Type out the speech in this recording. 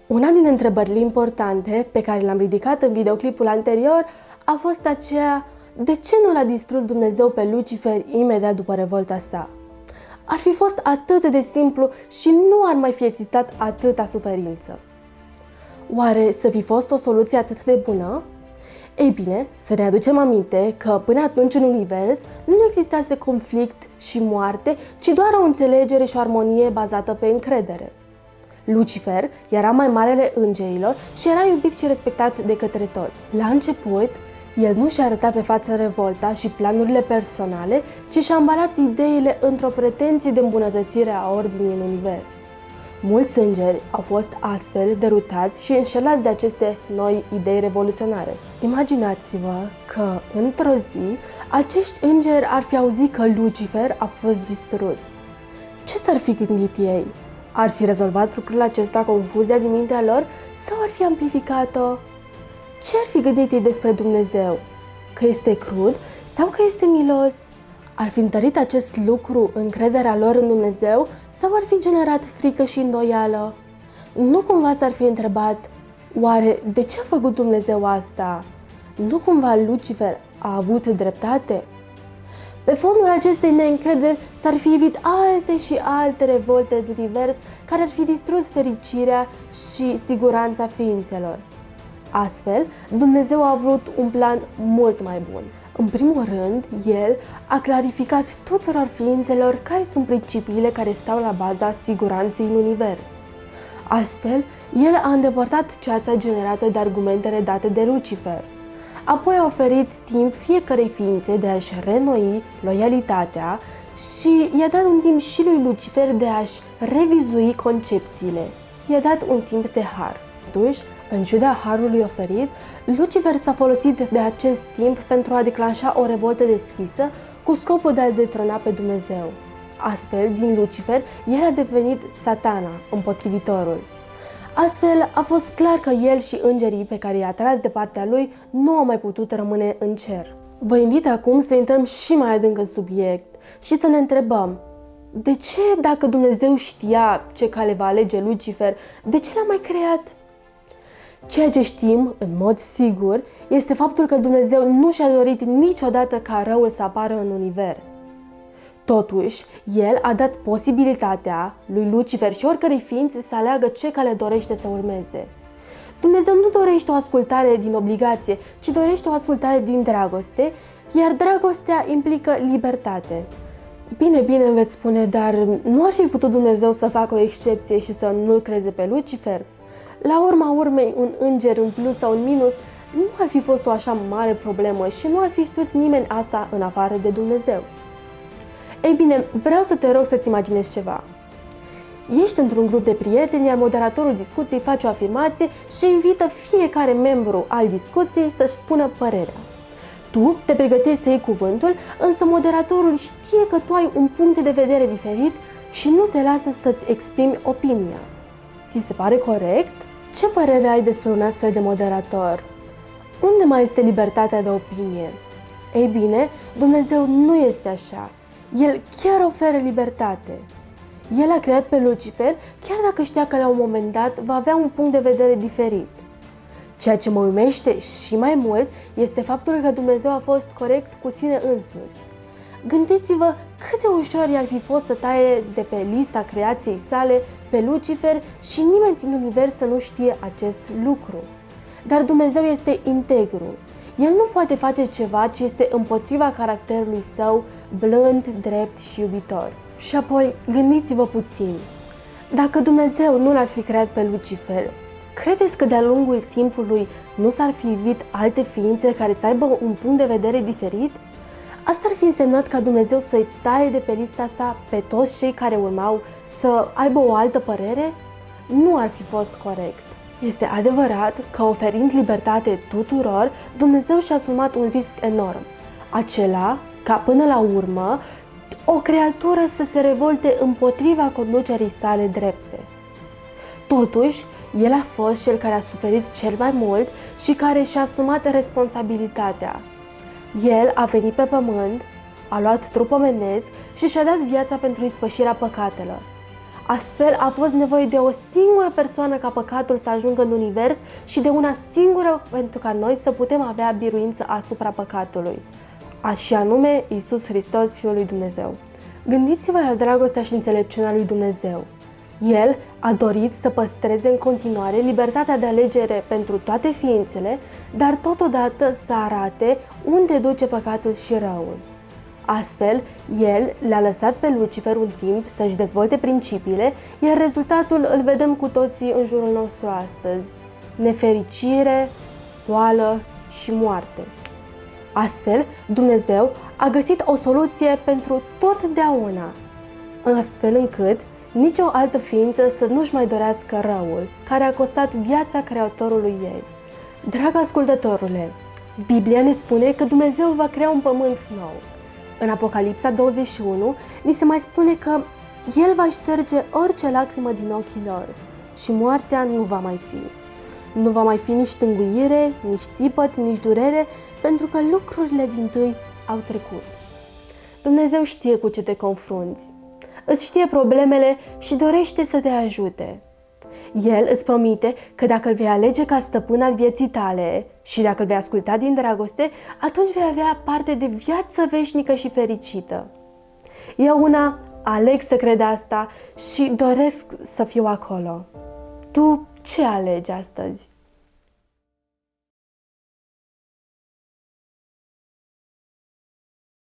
Una din întrebările importante pe care le-am ridicat în videoclipul anterior a fost aceea: de ce nu l-a distrus Dumnezeu pe Lucifer imediat după revolta sa? Ar fi fost atât de simplu și nu ar mai fi existat atâta suferință. Oare să fi fost o soluție atât de bună? Ei bine, să ne aducem aminte că până atunci în univers nu existase conflict și moarte, ci doar o înțelegere și o armonie bazată pe încredere. Lucifer era mai marele îngerilor și era iubit și respectat de către toți. La început, el nu și-a arătat pe față revolta și planurile personale, ci și-a ambalat ideile într-o pretenție de îmbunătățire a ordinii în univers. Mulți îngeri au fost astfel derutați și înșelați de aceste noi idei revoluționare. Imaginați-vă că, într-o zi, acești îngeri ar fi auzit că Lucifer a fost distrus. Ce s-ar fi gândit ei? Ar fi rezolvat lucrul acesta confuzia din mintea lor sau ar fi amplificat-o? Ce ar fi gândit ei despre Dumnezeu? Că este crud sau că este milos? Ar fi întărit acest lucru încrederea lor în Dumnezeu sau ar fi generat frică și îndoială? Nu cumva s-ar fi întrebat: oare de ce a făcut Dumnezeu asta? Nu cumva Lucifer a avut dreptate? Pe fondul acestei neîncrederi s-ar fi evit alte și alte revolte în univers care ar fi distrus fericirea și siguranța ființelor. Astfel, Dumnezeu a avut un plan mult mai bun. În primul rând, El a clarificat tuturor ființelor care sunt principiile care stau la baza siguranței în univers. Astfel, El a îndepărtat ceața generată de argumentele date de Lucifer. Apoi a oferit timp fiecărei ființe de a-și renoi loialitatea și i-a dat un timp și lui Lucifer de a-și revizui concepțiile. I-a dat un timp de har. Totuși, în ciuda harului oferit, Lucifer s-a folosit de acest timp pentru a declanșa o revoltă deschisă cu scopul de a-L detrona pe Dumnezeu. Astfel, din Lucifer, el a devenit Satana, împotrivitorul. Astfel, a fost clar că el și îngerii pe care i-a tras de partea lui nu au mai putut rămâne în cer. Vă invit acum să intrăm și mai adânc în subiect și să ne întrebăm: de ce, dacă Dumnezeu știa ce cale va alege Lucifer, de ce l-a mai creat? Ceea ce știm, în mod sigur, este faptul că Dumnezeu nu și-a dorit niciodată ca răul să apară în univers. Totuși, El a dat posibilitatea lui Lucifer și oricărei ființe să aleagă ce cale dorește să urmeze. Dumnezeu nu dorește o ascultare din obligație, ci dorește o ascultare din dragoste, iar dragostea implică libertate. Bine, îmi veți spune, dar nu ar fi putut Dumnezeu să facă o excepție și să nu-l creeze pe Lucifer? La urma urmei, un înger în plus sau în minus nu ar fi fost o așa mare problemă și nu ar fi știut nimeni asta în afară de Dumnezeu. Ei bine, vreau să te rog să-ți imaginezi ceva. Ești într-un grup de prieteni, iar moderatorul discuției face o afirmație și invită fiecare membru al discuției să-și spună părerea. Tu te pregătești să iei cuvântul, însă moderatorul știe că tu ai un punct de vedere diferit și nu te lasă să-ți exprimi opinia. Ți se pare corect? Ce părere ai despre un astfel de moderator? Unde mai este libertatea de opinie? Ei bine, Dumnezeu nu este așa. El chiar oferă libertate. El a creat pe Lucifer, chiar dacă știa că la un moment dat va avea un punct de vedere diferit. Ceea ce mă uimește și mai mult este faptul că Dumnezeu a fost corect cu sine însuși. Gândiți-vă cât de ușor i-ar fi fost să taie de pe lista creației sale pe Lucifer și nimeni din univers să nu știe acest lucru. Dar Dumnezeu este integru. El nu poate face ceva ce este împotriva caracterului său, blând, drept și iubitor. Și apoi, gândiți-vă puțin. Dacă Dumnezeu nu l-ar fi creat pe Lucifer, credeți că de-a lungul timpului nu s-ar fi ivit alte ființe care să aibă un punct de vedere diferit? Asta ar fi însemnat ca Dumnezeu să-i taie de pe lista sa pe toți cei care urmau să aibă o altă părere? Nu ar fi fost corect. Este adevărat că, oferind libertate tuturor, Dumnezeu și-a asumat un risc enorm, acela ca până la urmă o creatură să se revolte împotriva conducerii sale drepte. Totuși, El a fost cel care a suferit cel mai mult și care și-a asumat responsabilitatea. El a venit pe pământ, a luat trup omenesc și și-a dat viața pentru ispășirea păcatelor. Astfel, a fost nevoie de o singură persoană ca păcatul să ajungă în univers și de una singură pentru ca noi să putem avea biruință asupra păcatului, și anume Iisus Hristos, Fiul lui Dumnezeu. Gândiți-vă la dragostea și înțelepciunea lui Dumnezeu. El a dorit să păstreze în continuare libertatea de alegere pentru toate ființele, dar totodată să arate unde duce păcatul și răul. Astfel, el le-a lăsat pe Lucifer un timp să-și dezvolte principiile, iar rezultatul îl vedem cu toții în jurul nostru astăzi: nefericire, boală și moarte. Astfel, Dumnezeu a găsit o soluție pentru totdeauna, astfel încât nicio altă ființă să nu-și mai dorească răul, care a costat viața Creatorului ei. Drag ascultătorule, Biblia ne spune că Dumnezeu va crea un pământ nou. În Apocalipsa 21 ni se mai spune că El va șterge orice lacrimă din ochii lor și moartea nu va mai fi. Nu va mai fi nici tânguire, nici țipăt, nici durere, pentru că lucrurile dintâi au trecut. Dumnezeu știe cu ce te confrunți, îți știe problemele și dorește să te ajute. El îți promite că dacă îl vei alege ca stăpân al vieții tale și dacă îl vei asculta din dragoste, atunci vei avea parte de viață veșnică și fericită. Eu una aleg să cred asta și doresc să fiu acolo. Tu ce alegi astăzi?